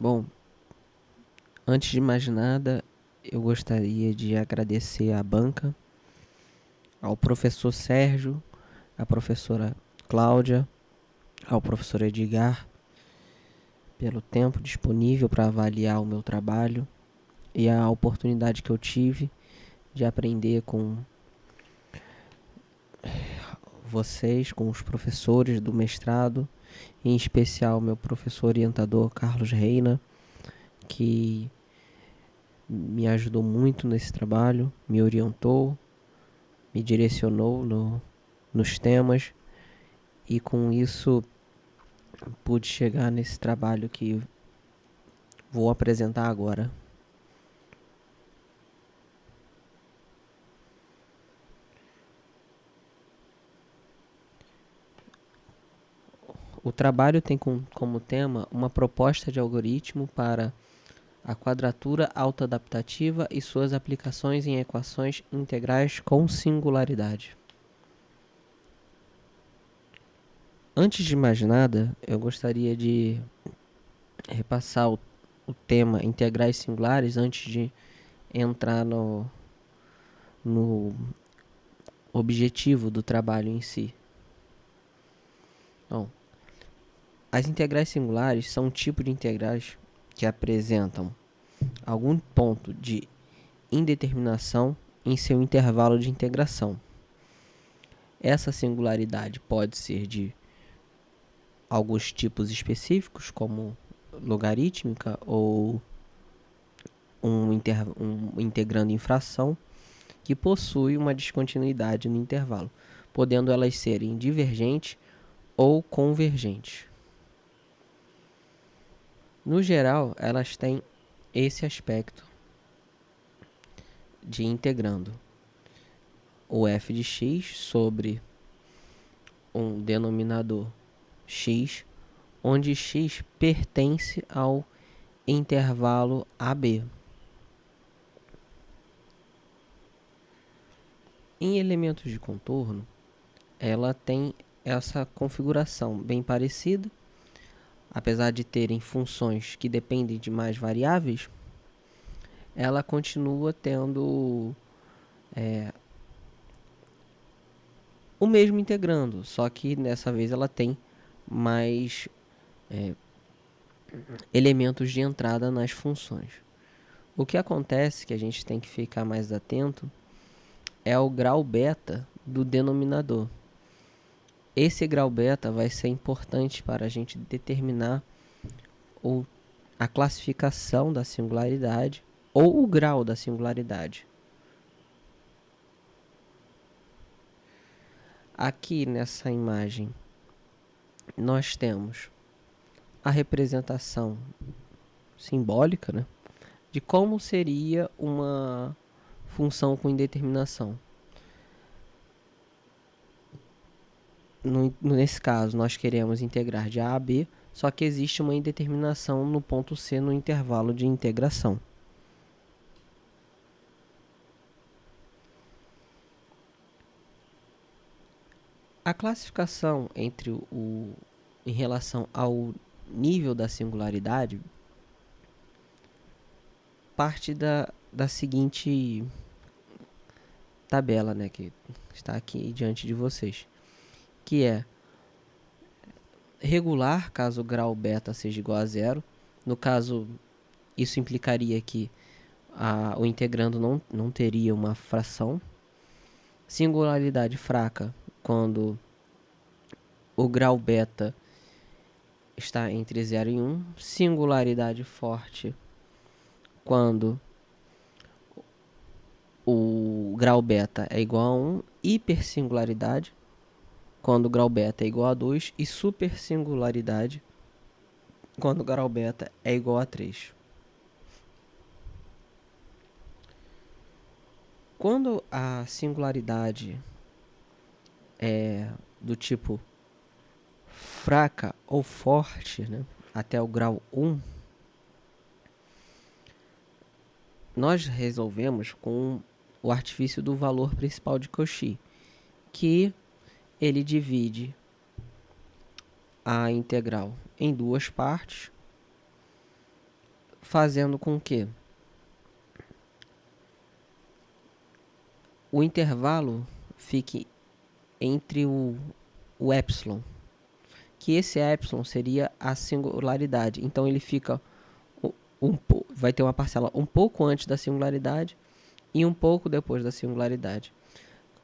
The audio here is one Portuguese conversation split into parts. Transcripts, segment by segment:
Bom, antes de mais nada, eu gostaria de agradecer à banca, ao professor Sérgio, à professora Cláudia, ao professor Edgar, pelo tempo disponível para avaliar o meu trabalho e a oportunidade que eu tive de aprender com vocês, com os professores do mestrado, em especial meu professor orientador Carlos Reina, que me ajudou muito nesse trabalho, me orientou, me direcionou nos temas e com isso pude chegar nesse trabalho que vou apresentar agora. O trabalho tem como tema uma proposta de algoritmo para a quadratura autoadaptativa e suas aplicações em equações integrais com singularidade. Antes de mais nada, eu gostaria de repassar o tema integrais singulares antes de entrar no objetivo do trabalho em si. Bom, as integrais singulares são um tipo de integrais que apresentam algum ponto de indeterminação em seu intervalo de integração. Essa singularidade pode ser de alguns tipos específicos, como logarítmica ou um integrando em fração, que possui uma descontinuidade no intervalo, podendo elas serem divergentes ou convergentes. No geral, elas têm esse aspecto de integrando o f de x sobre um denominador x, onde x pertence ao intervalo AB. Em elementos de contorno, ela tem essa configuração bem parecida, apesar de terem funções que dependem de mais variáveis, ela continua tendo o mesmo integrando, só que dessa vez ela tem mais elementos de entrada nas funções. O que acontece, que a gente tem que ficar mais atento, é o grau beta do denominador. Esse grau beta vai ser importante para a gente determinar a classificação da singularidade ou o grau da singularidade. Aqui nessa imagem nós temos a representação simbólica, né, de como seria uma função com indeterminação. Nesse caso, nós queremos integrar de A a B, só que existe uma indeterminação no ponto C no intervalo de integração. A classificação em relação ao nível da singularidade parte da seguinte tabela, né, que está aqui diante de vocês, que é regular caso o grau beta seja igual a zero. No caso, isso implicaria que o integrando não teria uma fração. Singularidade fraca quando o grau beta está entre 0 e 1. Singularidade forte quando o grau beta é igual a 1. Hipersingularidade quando o grau beta é igual a 2. E supersingularidade quando o grau beta é igual a 3. Quando a singularidade é do tipo fraca ou forte, né, até o grau 1, nós resolvemos com o artifício do valor principal de Cauchy, que ele divide a integral em duas partes, fazendo com que o intervalo fique entre o epsilon, que esse epsilon seria a singularidade. Então ele fica vai ter uma parcela um pouco antes da singularidade e um pouco depois da singularidade.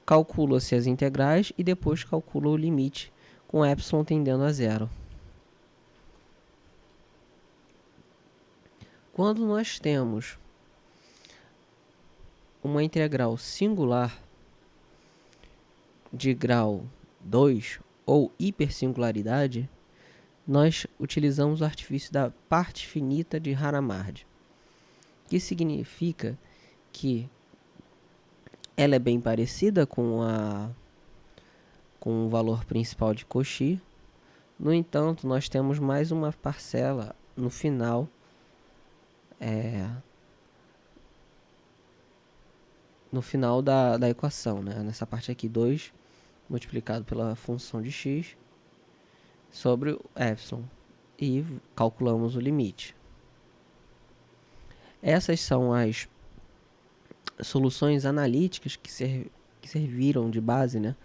Calcula-se as integrais e depois calcula o limite com epsilon tendendo a zero. Quando nós temos uma integral singular de grau 2 ou hipersingularidade, nós utilizamos o artifício da parte finita de Hadamard, que significa que ela é bem parecida com o valor principal de Cauchy. No entanto, nós temos mais uma parcela no final, da equação, né? Nessa parte aqui, 2 multiplicado pela função de x sobre o epsilon, e calculamos o limite. Essas são as soluções analíticas que serviram de base, né,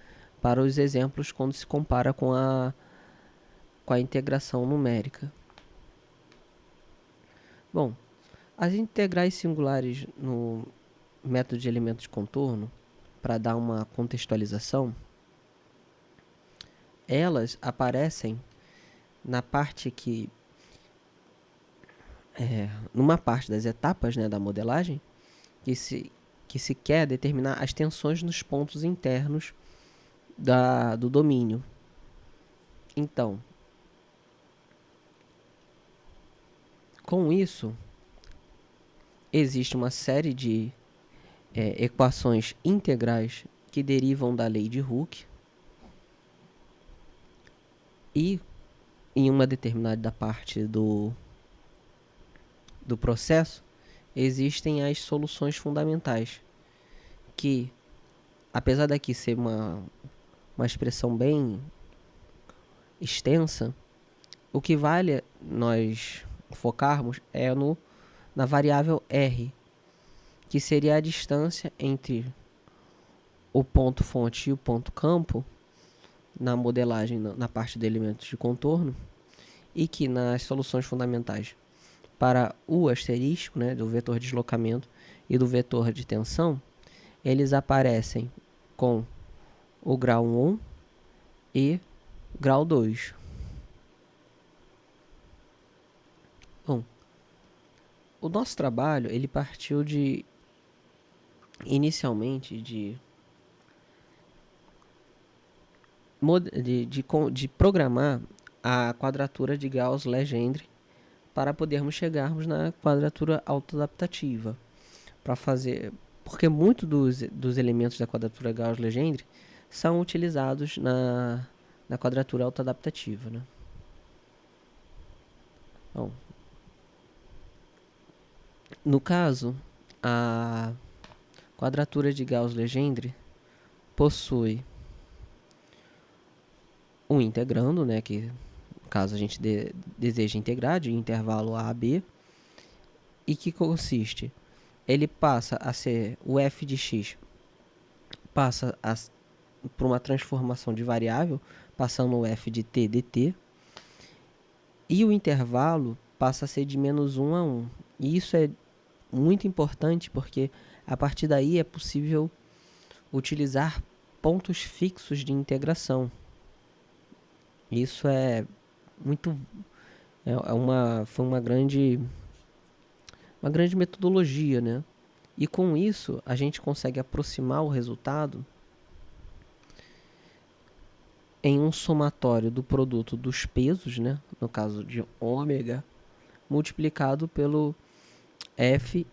para os exemplos quando se compara com a integração numérica. Bom, as integrais singulares no método de elementos de contorno, para dar uma contextualização, elas aparecem na parte que numa parte das etapas, né, da modelagem, que se quer determinar as tensões nos pontos internos do domínio. Então, com isso, existe uma série de equações integrais que derivam da lei de Hooke, e em uma determinada parte do processo existem as soluções fundamentais, que, apesar daqui ser uma expressão bem extensa, o que vale nós focarmos é na variável R, que seria a distância entre o ponto fonte e o ponto campo na modelagem, na parte de elementos de contorno, e que nas soluções fundamentais para o asterisco, né, do vetor de deslocamento e do vetor de tensão, eles aparecem com o grau 1 e grau 2. Bom, o nosso trabalho ele partiu inicialmente de programar a quadratura de Gauss-Legendre para podermos chegarmos na quadratura autoadaptativa, porque muitos dos elementos da quadratura Gauss-Legendre são utilizados na quadratura autoadaptativa, né? Bom, no caso, a quadratura de Gauss-Legendre possui um integrando, né, que caso a gente deseje integrar de intervalo a b, e que consiste, ele passa a ser o f de x, passa por uma transformação de variável, passando o f de t dt, e o intervalo passa a ser de menos 1 a 1. E isso é muito importante porque a partir daí é possível utilizar pontos fixos de integração. Isso é muito foi uma grande metodologia, né? E com isso a gente consegue aproximar o resultado em um somatório do produto dos pesos, né? No caso de ômega, multiplicado pelo f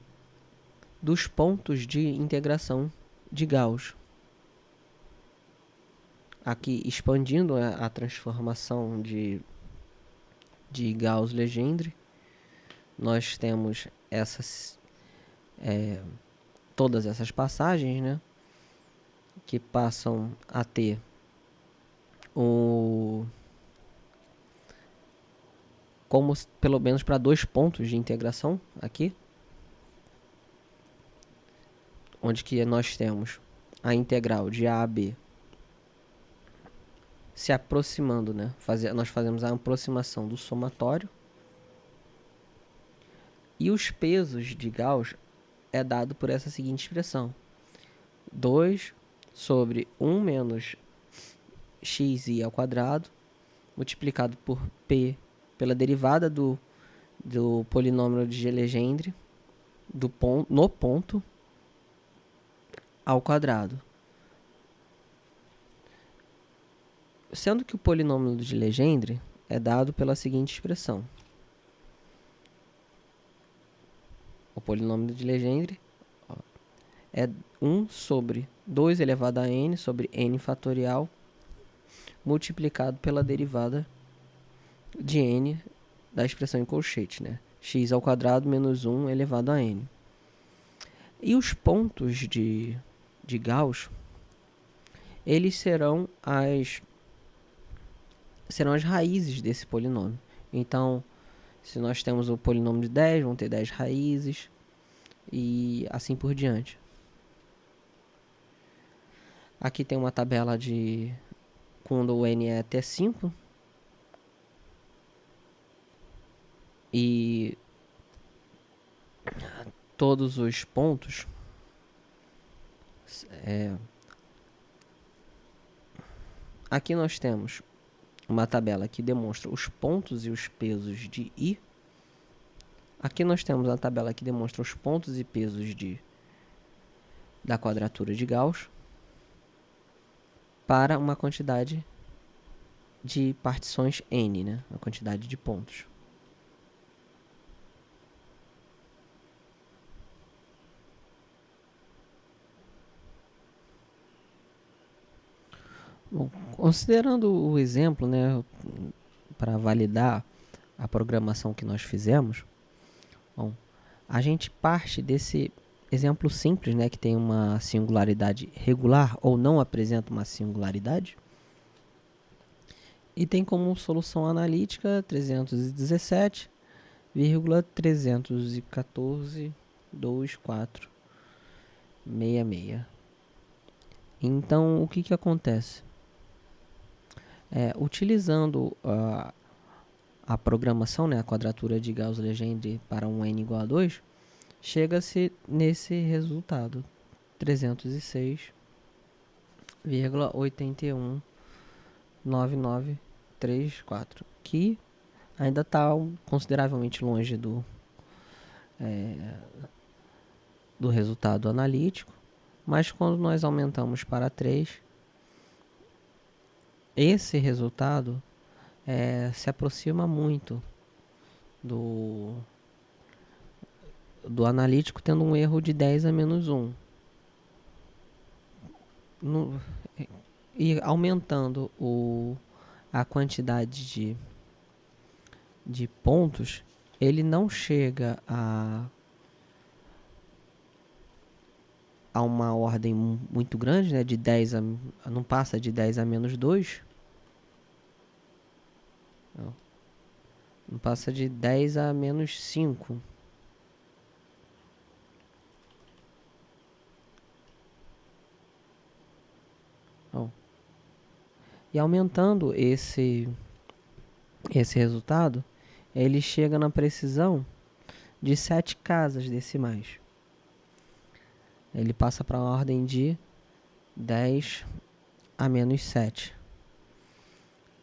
dos pontos de integração de Gauss. Aqui expandindo a transformação de Gauss-Legendre, nós temos todas essas passagens, né, que passam a ter como pelo menos para 2 pontos de integração aqui, onde que nós temos a integral de a b se aproximando, né? Nós fazemos a aproximação do somatório. E os pesos de Gauss é dado por essa seguinte expressão: 2 sobre 1 menos xi ao quadrado, multiplicado por p pela derivada do polinômio de Legendre no ponto ao quadrado. Sendo que o polinômio de Legendre é dado pela seguinte expressão. O polinômio de Legendre é 1 sobre 2 elevado a n sobre n fatorial multiplicado pela derivada de n da expressão em colchete, né? X ao quadrado menos 1 elevado a n. E os pontos de Gauss, eles serão as raízes desse polinômio. Então, se nós temos o polinômio de 10, vão ter 10 raízes e assim por diante. Aqui tem uma tabela de quando o n é até 5. E todos os pontos aqui nós temos uma tabela que demonstra os pontos e os pesos de I. Aqui nós temos a tabela que demonstra os pontos e pesos da quadratura de Gauss para uma quantidade de partições n, né? Uma quantidade de pontos. Bom, considerando o exemplo, né, para validar a programação que nós fizemos, bom, a gente parte desse exemplo simples, né, que tem uma singularidade regular ou não apresenta uma singularidade, e tem como solução analítica 317,314,2466. Então, o que acontece? Utilizando a programação, né, a quadratura de Gauss-Legendre para um n igual a 2, chega-se nesse resultado, 306,819934, que ainda está consideravelmente longe do resultado analítico, mas quando nós aumentamos para 3, esse resultado se aproxima muito do analítico, tendo um erro de 10 a menos 1. E aumentando a quantidade de pontos, ele não chega a uma ordem muito grande, né, de 10 não passa de 10 a menos 2. Não passa de 10 a menos 5. E aumentando esse resultado, ele chega na precisão de 7 casas decimais. Ele passa para a ordem de 10 a menos 7.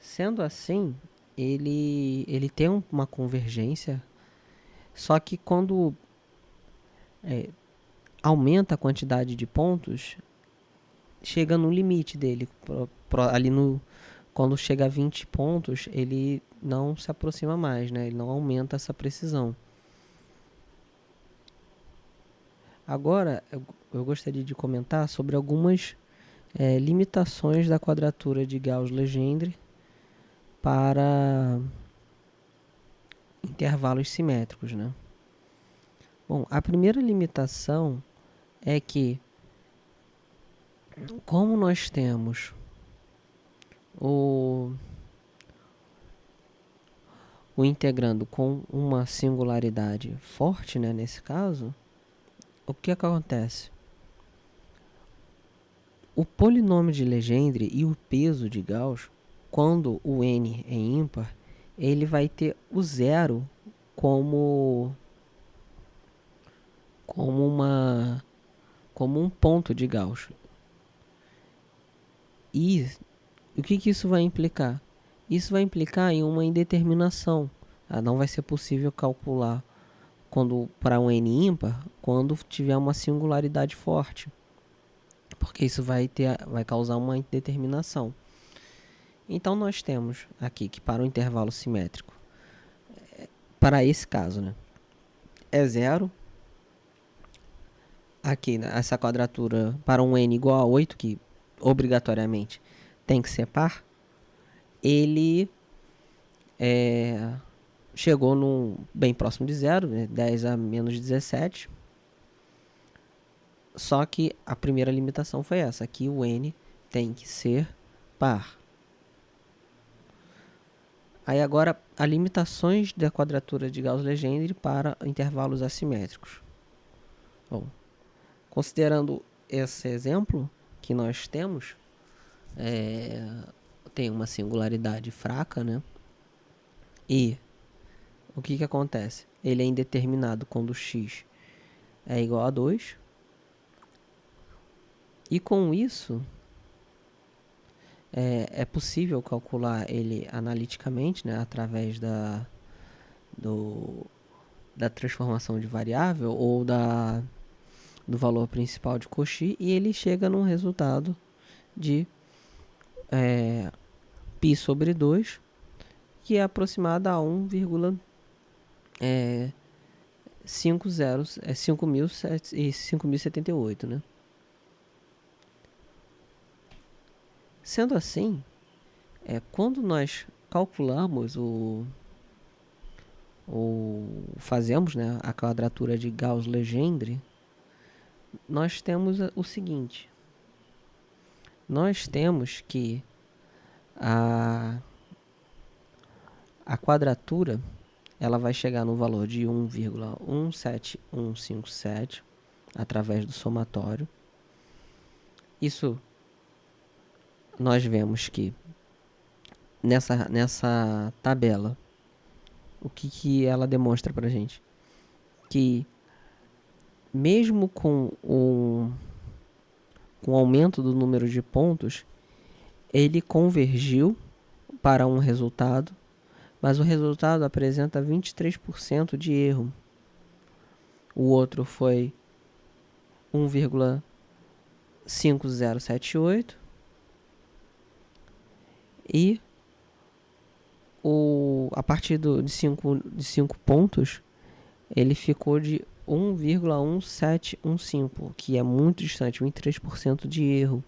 Sendo assim, ele tem uma convergência, só que quando aumenta a quantidade de pontos, chega no limite dele. Ali quando chega a 20 pontos, ele não se aproxima mais, né? Ele não aumenta essa precisão. Agora, eu gostaria de comentar sobre algumas limitações da quadratura de Gauss-Legendre para intervalos simétricos, né? Bom, a primeira limitação é que, como nós temos o integrando com uma singularidade forte, né, nesse caso, o que acontece? O polinômio de Legendre e o peso de Gauss, quando o n é ímpar, ele vai ter o zero como como um ponto de Gauss. E o que isso vai implicar? Isso vai implicar em uma indeterminação. Não vai ser possível calcular para um n ímpar quando tiver uma singularidade forte, porque isso vai causar uma indeterminação. Então nós temos aqui que para o intervalo simétrico, para esse caso, né, é zero. Aqui, né, essa quadratura para um n igual a 8, que obrigatoriamente tem que ser par, ele chegou bem próximo de zero, né, 10 a menos 17. Só que a primeira limitação foi essa. Aqui o n tem que ser par. Aí agora, as limitações da quadratura de Gauss-Legendre para intervalos assimétricos. Bom, considerando esse exemplo que nós temos, tem uma singularidade fraca, né? E o que acontece? Ele é indeterminado quando x é igual a 2. E com isso, é possível calcular ele analiticamente, né, através da transformação de variável ou do valor principal de Cauchy, e ele chega num resultado de π sobre 2, que é aproximado a 5.078, né? Sendo assim, quando nós calculamos fazemos, né, a quadratura de Gauss-Legendre, nós temos o seguinte: nós temos que a quadratura ela vai chegar no valor de 1,17157 através do somatório. Isso nós vemos que nessa tabela, o que ela demonstra pra gente? Que mesmo com o aumento do número de pontos, ele convergiu para um resultado, mas o resultado apresenta 23% de erro. O outro foi 1,5078 e a partir de 5 pontos ele ficou de 1,1715, que é muito distante, 23% de erro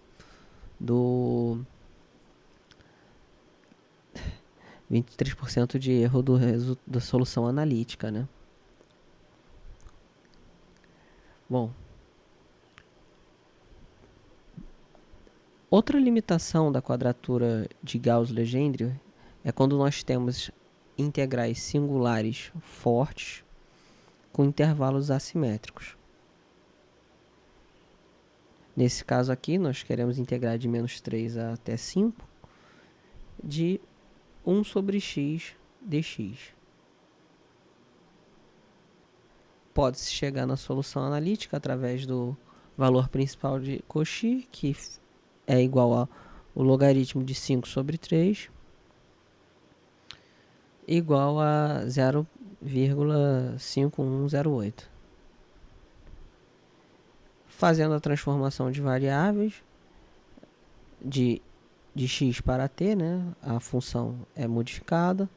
da solução analítica, né? Bom, outra limitação da quadratura de Gauss-Legendre é quando nós temos integrais singulares fortes com intervalos assimétricos. Nesse caso aqui, nós queremos integrar de menos 3 até 5 de 1 sobre x dx. Pode-se chegar na solução analítica através do valor principal de Cauchy, que é igual ao logaritmo de 5 sobre 3, igual a 0,5108. Fazendo a transformação de variáveis de x para t, né, a função é modificada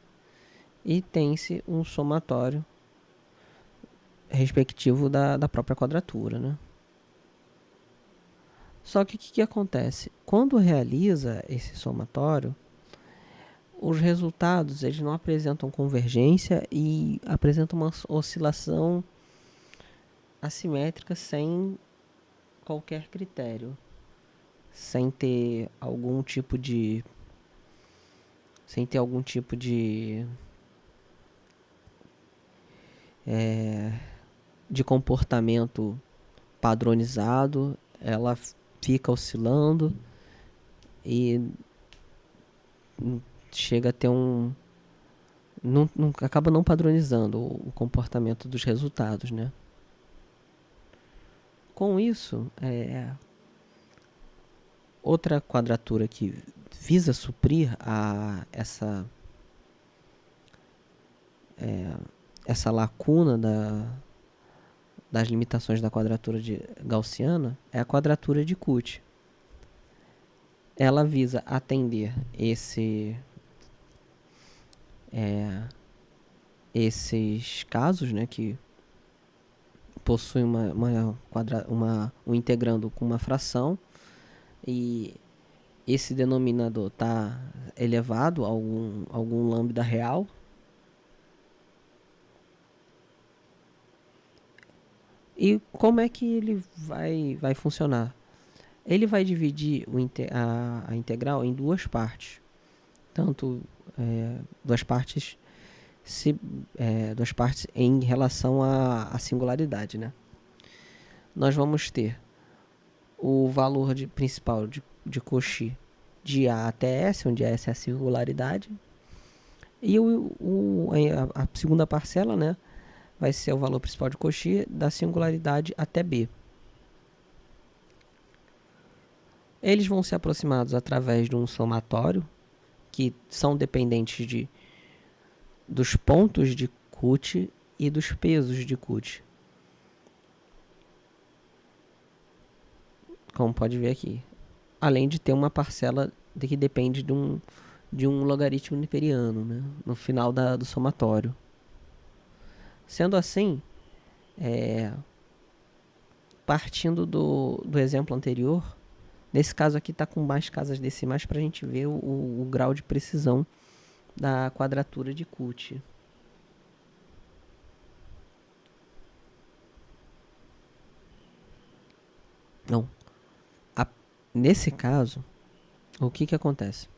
e tem-se um somatório respectivo da própria quadratura, né? Só que o que acontece? Quando realiza esse somatório, os resultados eles não apresentam convergência e apresentam uma oscilação assimétrica sem qualquer critério, sem ter algum tipo de de comportamento padronizado, ela fica oscilando e chega a ter acaba não padronizando o comportamento dos resultados, né? Com isso, outra quadratura que visa suprir essa lacuna das limitações da quadratura gaussiana é a quadratura de Cauchy. Ela visa atender esses casos, né, que possuem um integrando com uma fração e esse denominador está elevado a algum lambda real. E como é que ele vai funcionar? Ele vai dividir a integral em duas partes. Tanto duas partes em relação à singularidade, né? Nós vamos ter o valor principal de Cauchy de A até S, onde S é a singularidade. E a segunda parcela, né, vai ser o valor principal de Cauchy da singularidade até B. Eles vão ser aproximados através de um somatório, que são dependentes dos pontos de Cauchy e dos pesos de Cauchy. Como pode ver aqui. Além de ter uma parcela que depende de um logaritmo niperiano, né, no final do somatório. Sendo assim, partindo do exemplo anterior, nesse caso aqui está com mais casas decimais para a gente ver o grau de precisão da quadratura de Cauchy. Não. Nesse caso, o que acontece?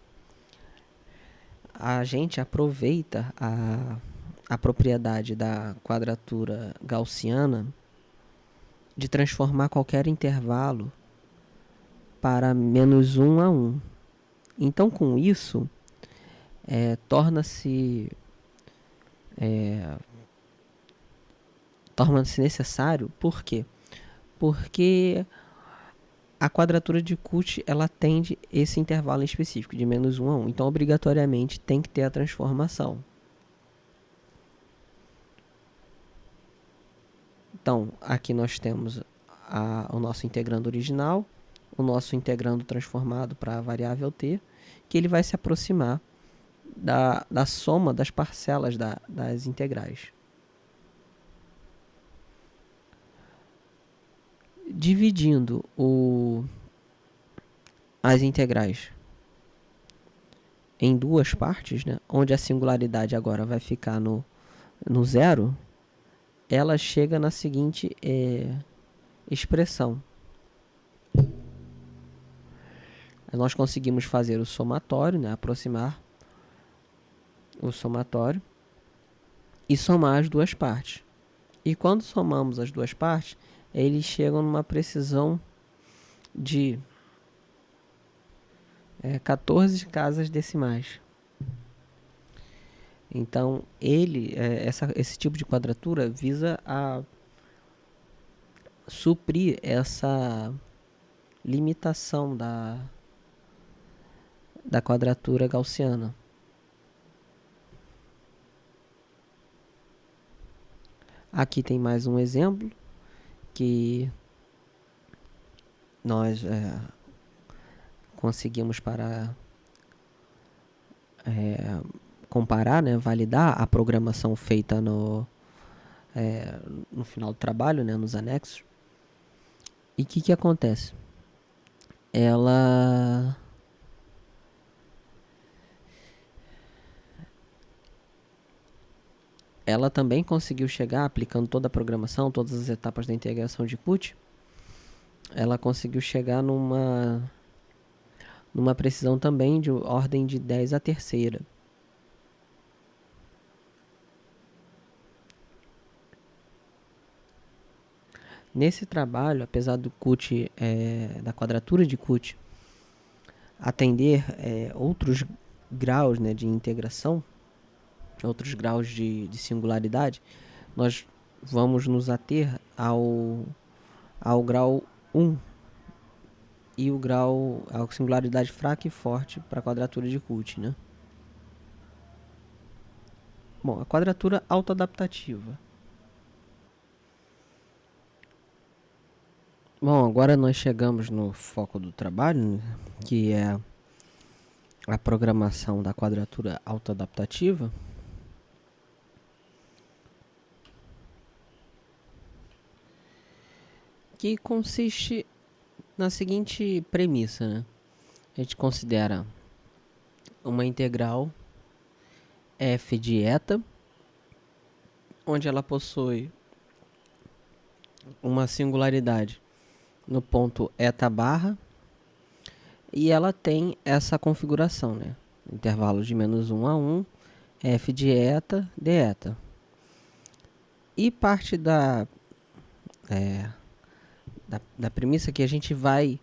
A gente aproveita a propriedade da quadratura gaussiana de transformar qualquer intervalo para menos 1 a 1. Então, com isso, torna-se necessário. Por quê? Porque a quadratura de Cauchy ela atende esse intervalo em específico, de menos 1 a 1. Então, obrigatoriamente, tem que ter a transformação. Então, aqui nós temos o nosso integrando original, o nosso integrando transformado para a variável t, que ele vai se aproximar da soma das parcelas das integrais. Dividindo as integrais em duas partes, né, onde a singularidade agora vai ficar no zero, ela chega na seguinte expressão. Nós conseguimos fazer o somatório, né, aproximar o somatório e somar as duas partes. E quando somamos as duas partes, eles chegam numa precisão de 14 casas decimais. Então, esse tipo de quadratura visa a suprir essa limitação da quadratura gaussiana. Aqui tem mais um exemplo que nós conseguimos comparar, né, validar a programação feita no final do trabalho, né, nos anexos. E o que acontece? Ela também conseguiu chegar, aplicando toda a programação, todas as etapas da integração de Cauchy, ela conseguiu chegar numa precisão também de ordem de 10 à terceira. Nesse trabalho, apesar do Cut, da quadratura de Cut atender outros graus, né, de integração, outros graus de singularidade, nós vamos nos ater ao grau 1 e a singularidade fraca e forte para a quadratura de Cut, né? Bom, a quadratura autoadaptativa. Bom, agora nós chegamos no foco do trabalho, né, que é a programação da quadratura autoadaptativa. Que consiste na seguinte premissa, né? A gente considera uma integral f de eta, onde ela possui uma singularidade no ponto eta barra, e ela tem essa configuração, né? Intervalo de menos 1 a 1, f de eta de eta. E parte da premissa que a gente vai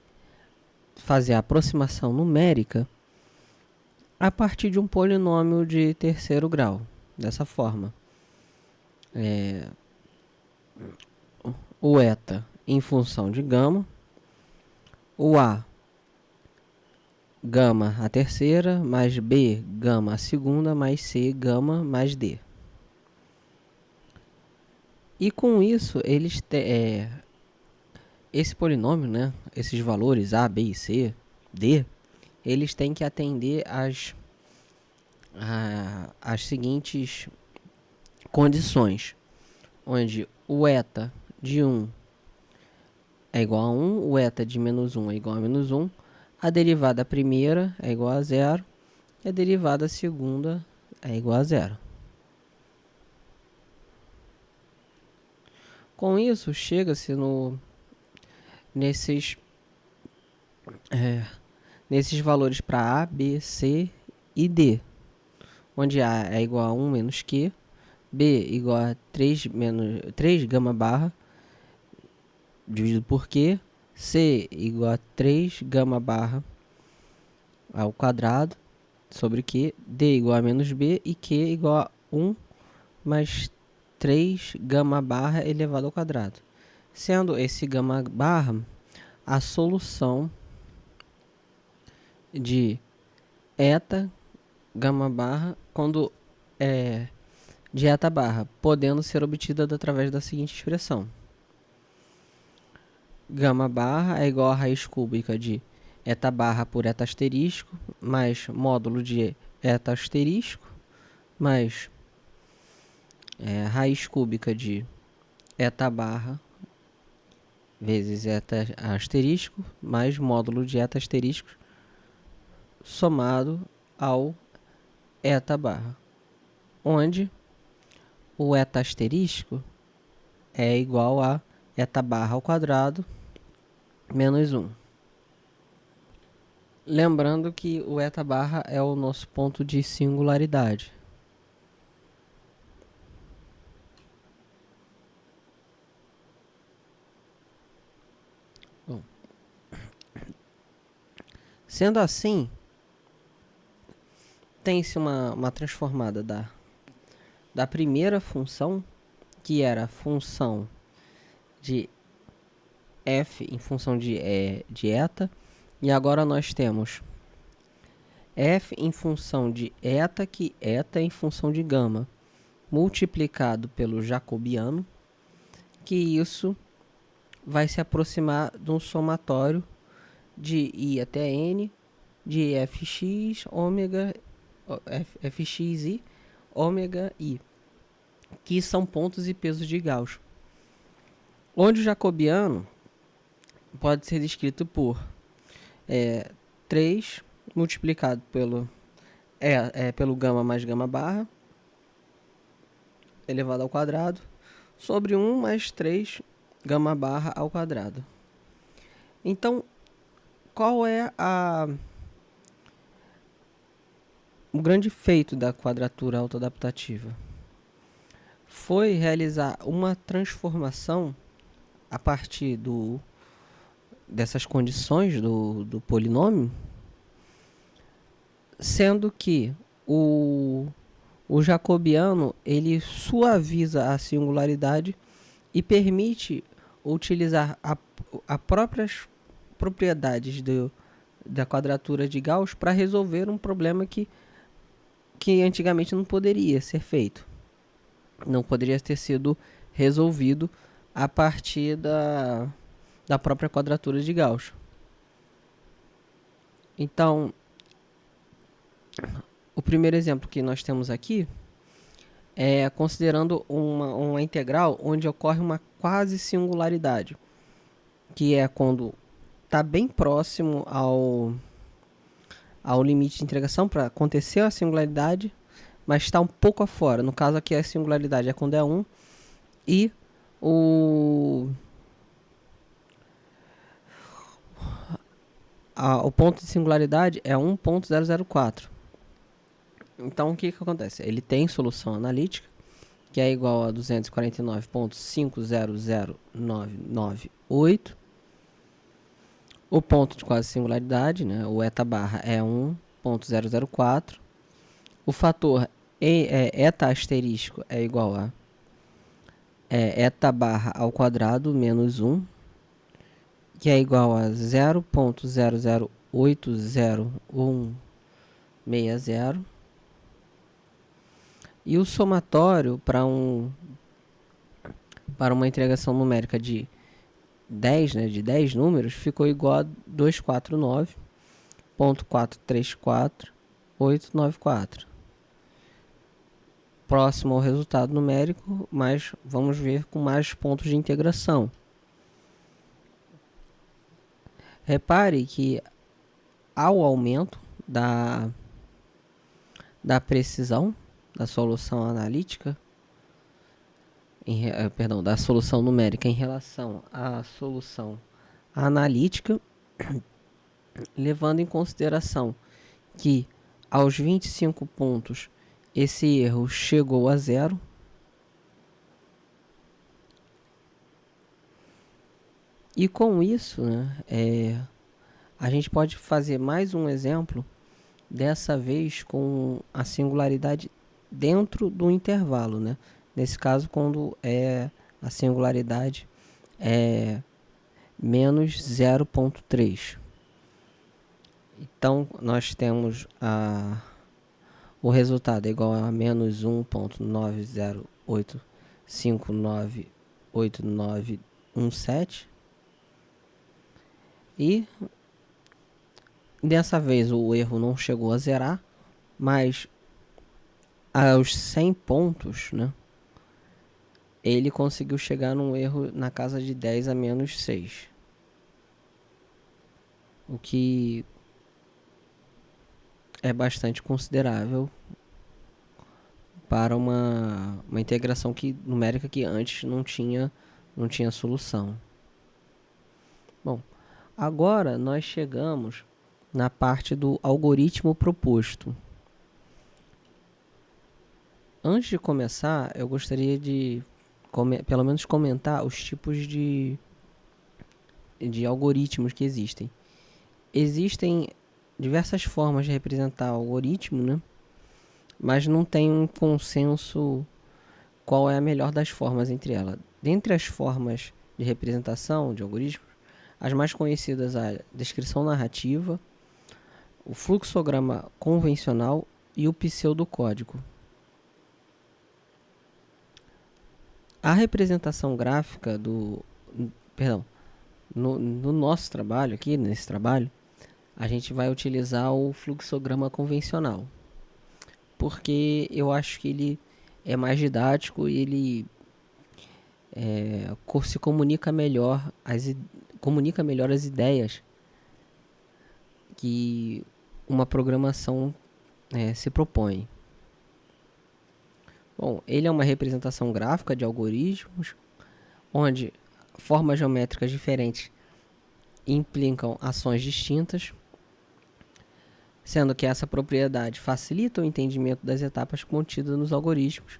fazer a aproximação numérica a partir de um polinômio de terceiro grau, dessa forma. O eta em função de gama, o a gama a terceira, mais b gama a segunda, mais c gama mais d. E com isso, esse polinômio, né, esses valores a, b e c, d, eles têm que atender às seguintes condições, onde o eta de 1 é igual a 1, o eta de menos 1 é igual a menos 1, a derivada primeira é igual a 0 e a derivada segunda é igual a 0. Com isso, chega-se nesses valores para A, B, C e D, onde A é igual a 1 menos Q, B igual a 3 gama barra dividido por Q, C igual a 3 gama barra ao quadrado sobre Q, D igual a menos B e Q igual a 1 mais 3 gama barra elevado ao quadrado. Sendo esse gama barra a solução de eta gama barra quando de eta barra, podendo ser obtida através da seguinte expressão: gama barra é igual a raiz cúbica de eta barra por eta asterisco mais módulo de eta asterisco mais raiz cúbica de eta barra vezes eta asterisco mais módulo de eta asterisco somado ao eta barra, onde o eta asterisco é igual a eta barra ao quadrado menos 1. Lembrando que o eta barra é o nosso ponto de singularidade. Bom, sendo assim, tem-se uma transformada da primeira função, que era a função de f em função de eta, e agora nós temos f em função de eta, que eta é em função de gama, multiplicado pelo jacobiano, que isso vai se aproximar de um somatório de i até n, de fx, ômega, fx e ômega i, que são pontos e pesos de Gauss. Onde o jacobiano pode ser descrito por 3 multiplicado pelo gama mais gama barra elevado ao quadrado sobre 1 mais 3 gama barra ao quadrado. Então, qual é o grande feito da quadratura autoadaptativa? Foi realizar uma transformação a partir dessas condições do polinômio, sendo que o jacobiano ele suaviza a singularidade e permite utilizar as próprias propriedades da quadratura de Gauss para resolver um problema que antigamente não poderia ser feito. Não poderia ter sido resolvido a partir da própria quadratura de Gauss. Então, o primeiro exemplo que nós temos aqui é considerando uma integral onde ocorre uma quase singularidade, que é quando está bem próximo ao limite de integração para acontecer a singularidade, mas está um pouco afora. No caso aqui a singularidade é quando é 1 e o ponto de singularidade é 1.004. Então o que acontece? Ele tem solução analítica, que é igual a 249.500.998. O ponto de quase singularidade, né, o eta barra é 1.004. O fator eta asterístico é igual a eta barra ao quadrado menos 1, que é igual a 0.0080160. E o somatório para uma integração numérica de 10, né, de 10 números, ficou igual a 249.434.894. Próximo ao resultado numérico, mas vamos ver com mais pontos de integração. Repare que ao aumento da precisão da solução analítica, da solução numérica em relação à solução analítica, levando em consideração que aos 25 pontos esse erro chegou a 0. E com isso, né, a gente pode fazer mais um exemplo, dessa vez com a singularidade dentro do intervalo, né? Nesse caso, quando a singularidade é menos 0.3. Então, nós temos o resultado é igual a menos 1.908598917. E dessa vez o erro não chegou a zerar, mas aos 100 pontos, né, ele conseguiu chegar num erro na casa de 10 a menos 6. O que é bastante considerável para uma integração numérica que antes não tinha solução. Bom, agora nós chegamos na parte do algoritmo proposto. Antes de começar, eu gostaria de pelo menos comentar os tipos de algoritmos que existem. Existem diversas formas de representar o algoritmo, né? Mas não tem um consenso qual é a melhor das formas entre elas. Dentre as formas de representação de algoritmos, as mais conhecidas são a descrição narrativa, o fluxograma convencional e o pseudocódigo. A representação gráfica no nosso trabalho aqui, nesse trabalho, a gente vai utilizar o fluxograma convencional, porque eu acho que ele é mais didático e ele se comunica melhor as ideias que uma programação se propõe. Bom, ele é uma representação gráfica de algoritmos, onde formas geométricas diferentes implicam ações distintas, sendo que essa propriedade facilita o entendimento das etapas contidas nos algoritmos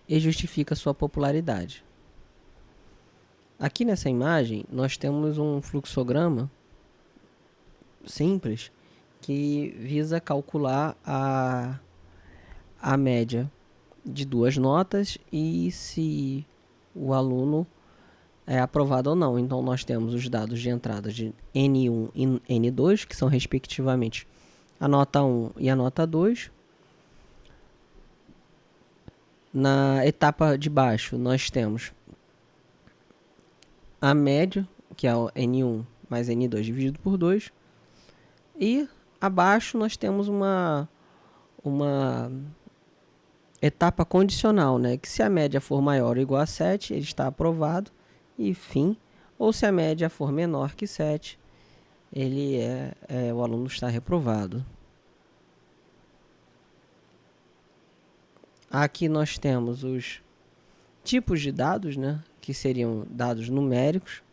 e justifica sua popularidade. Aqui nessa imagem, nós temos um fluxograma simples que visa calcular a média de duas notas e se o aluno é aprovado ou não. Então, nós temos os dados de entrada de N1 e N2, que são respectivamente a nota 1 e a nota 2. Na etapa de baixo, nós temos a média, que é o N1 mais N2 dividido por 2. E abaixo nós temos uma etapa condicional, né? Que se a média for maior ou igual a 7, ele está aprovado e fim. Ou se a média for menor que 7, ele o aluno está reprovado. Aqui nós temos os tipos de dados, né? Que seriam dados numéricos,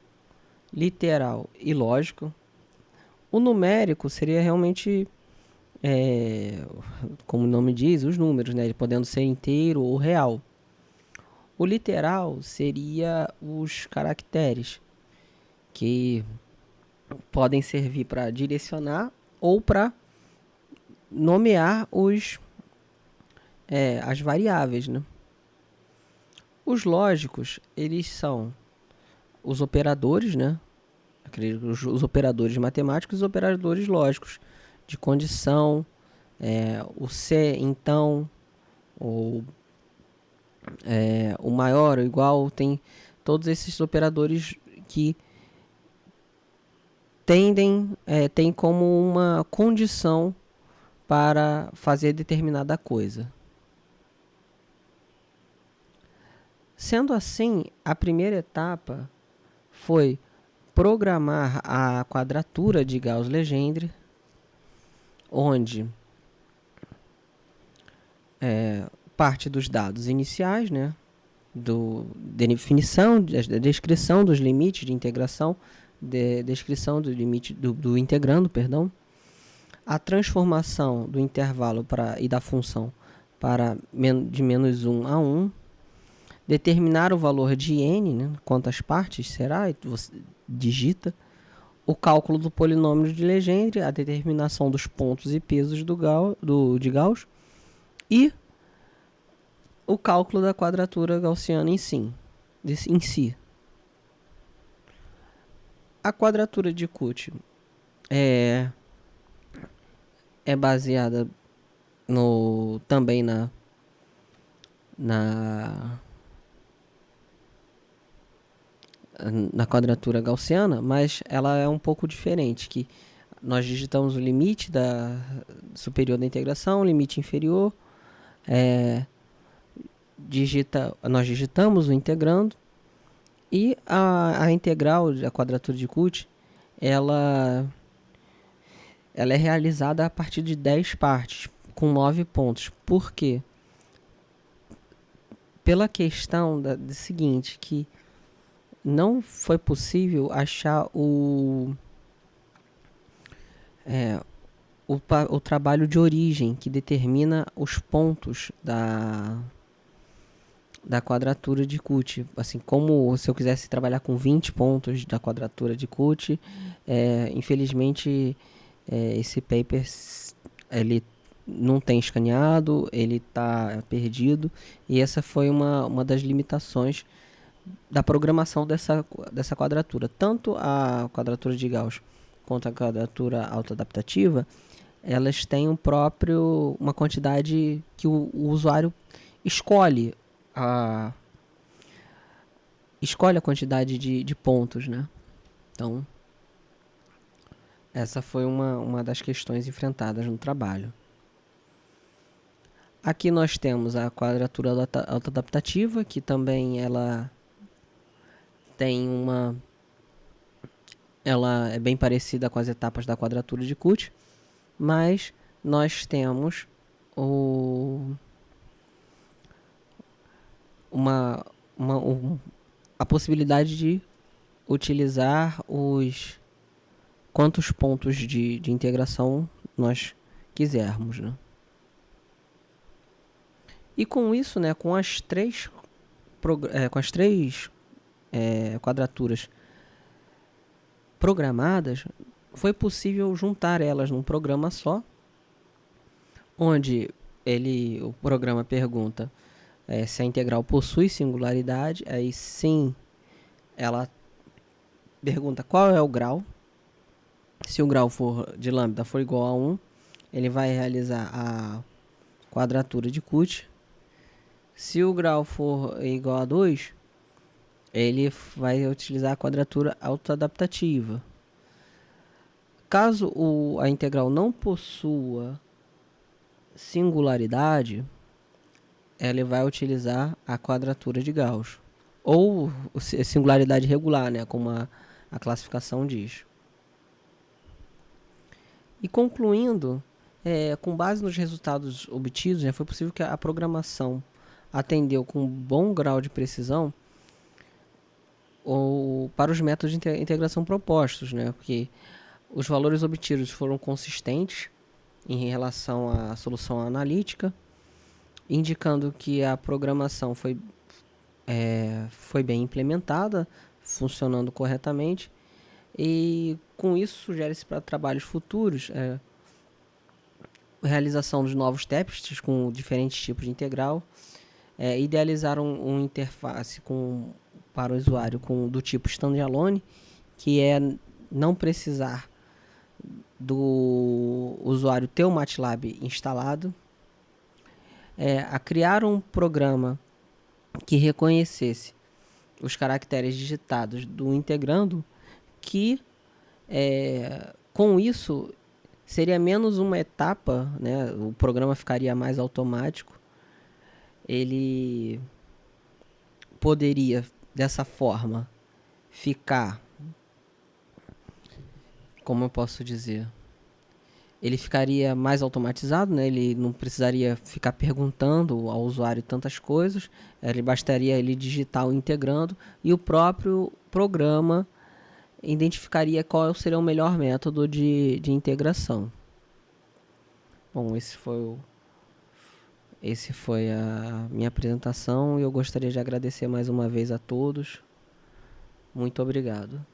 literal e lógico. O numérico seria realmente, como o nome diz, os números, né? Podendo ser inteiro ou real. O literal seria os caracteres, que podem servir para direcionar ou para nomear as variáveis, né? Os lógicos, eles são os operadores, né? Os operadores matemáticos e os operadores lógicos, de condição, o se, então, ou o maior ou igual, tem todos esses operadores que tem como uma condição para fazer determinada coisa. Sendo assim, a primeira etapa foi programar a quadratura de Gauss-Legendre, onde parte dos dados iniciais, né, da definição, da descrição dos limites de integração, descrição do limite do integrando, perdão, a transformação do intervalo e da função de menos 1 a 1, determinar o valor de n, né, quantas partes será, e você digita, o cálculo do polinômio de Legendre, a determinação dos pontos e pesos de Gauss e o cálculo da quadratura gaussiana em si. A quadratura de Cauchy é baseada também na quadratura gaussiana, mas ela é um pouco diferente, que nós digitamos o limite superior da integração, o limite inferior, nós digitamos o integrando, e a integral da quadratura de Cauchy, ela é realizada a partir de 10 partes, com 9 pontos. Por quê? Pela questão do seguinte, que não foi possível achar o trabalho de origem que determina os pontos da quadratura de Cauchy. Assim, como se eu quisesse trabalhar com 20 pontos da quadratura de Cauchy, infelizmente esse paper ele não tem escaneado, ele está perdido, e essa foi uma das limitações da programação dessa quadratura. Tanto a quadratura de Gauss quanto a quadratura autoadaptativa, elas têm uma quantidade que o usuário escolhe a quantidade de pontos, né? Então, essa foi uma das questões enfrentadas no trabalho. Aqui nós temos a quadratura autoadaptativa, que também ela é bem parecida com as etapas da quadratura de Cauchy, mas nós temos a possibilidade de utilizar quantos pontos de integração nós quisermos, né? E com isso, né, com as três quadraturas programadas, foi possível juntar elas num programa só, onde o programa pergunta se a integral possui singularidade, aí sim ela pergunta qual é o grau. Se o grau de lambda for igual a 1, ele vai realizar a quadratura de Cauchy. Se o grau for igual a 2, ele vai utilizar a quadratura autoadaptativa. Caso a integral não possua singularidade, ele vai utilizar a quadratura de Gauss. Ou singularidade regular, né, como a classificação diz. E concluindo, com base nos resultados obtidos, foi possível que a programação atendeu com bom grau de precisão para os métodos de integração propostos, né? Porque os valores obtidos foram consistentes em relação à solução analítica, indicando que a programação foi bem implementada, funcionando corretamente, e com isso sugere-se para trabalhos futuros realização de novos testes com diferentes tipos de integral, idealizar uma interface para o usuário do tipo standalone, que é não precisar do usuário ter o MATLAB instalado, a criar um programa que reconhecesse os caracteres digitados do integrando, que com isso seria menos uma etapa, né? O programa ficaria mais automático. Ele poderia, dessa forma, ficar, como eu posso dizer, ele ficaria mais automatizado, né? Ele não precisaria ficar perguntando ao usuário tantas coisas, ele bastaria ele digitar o integrando e o próprio programa identificaria qual seria o melhor método de integração. Bom, esse foi a minha apresentação e eu gostaria de agradecer mais uma vez a todos. Muito obrigado.